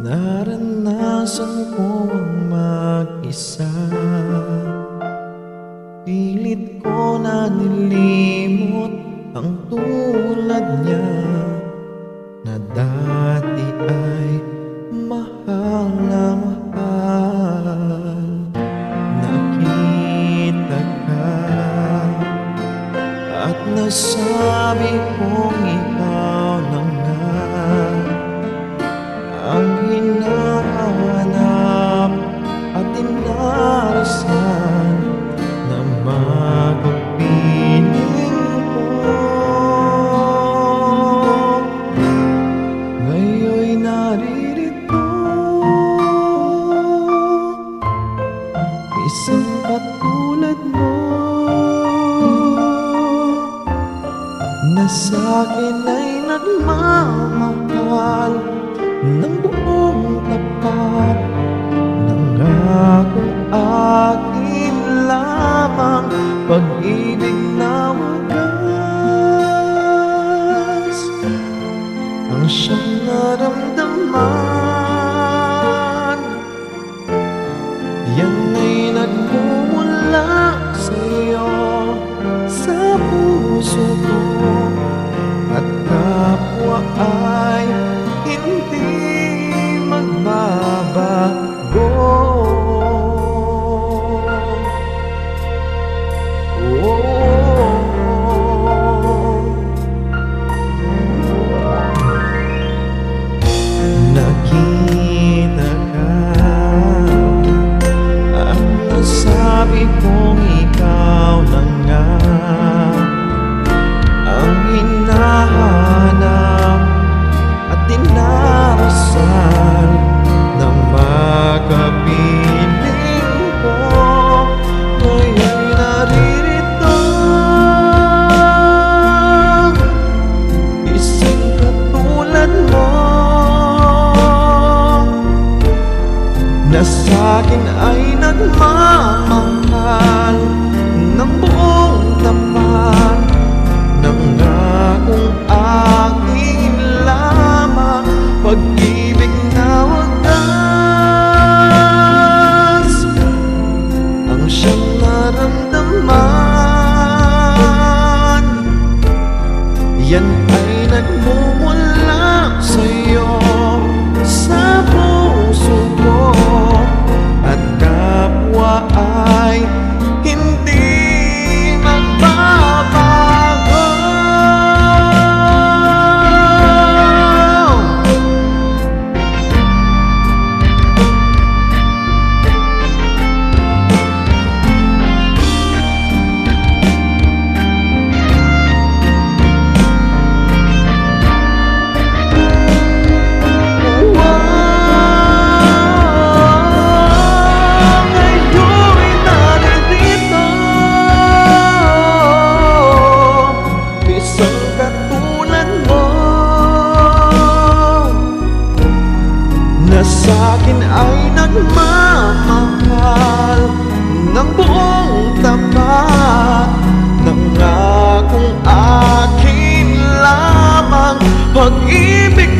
Naranasan ko ang mag-isa, pilit ko na nilimot ang tulad niya, na dati ay mahal na mahal. Nakita ka at nasabi kong ikaw na nga ang hinahanap at inarasan na magpiling ko. Ngayon'y naririto, isang katulad mo, na sa'kin ay nagmamahal ng buong tapat. Nangakong akin lamang pag-ibig na wagas, ang siyang naramdaman. Yan ay nagmumula sa'yo, sa puso ko, at kapwa ay hindi magbabago. Nakita ka at nasabi kong ikaw na nga ang hinahanap at dinarasal na makapiling ko. Ngayon'y naririto, isang katulad mo, na sa'kin ay nagmamahal ng buong tapat. Nangakong akin lamang pag-ibig na wagas, ang siyang naramdaman. Yan ay nagmumula sa'yo, sa puso ko, at kapwa ay hindi magbabago. Na sa'kin ay nagmamahal ng buong tapat. Nangakong akin lamang pag-ibig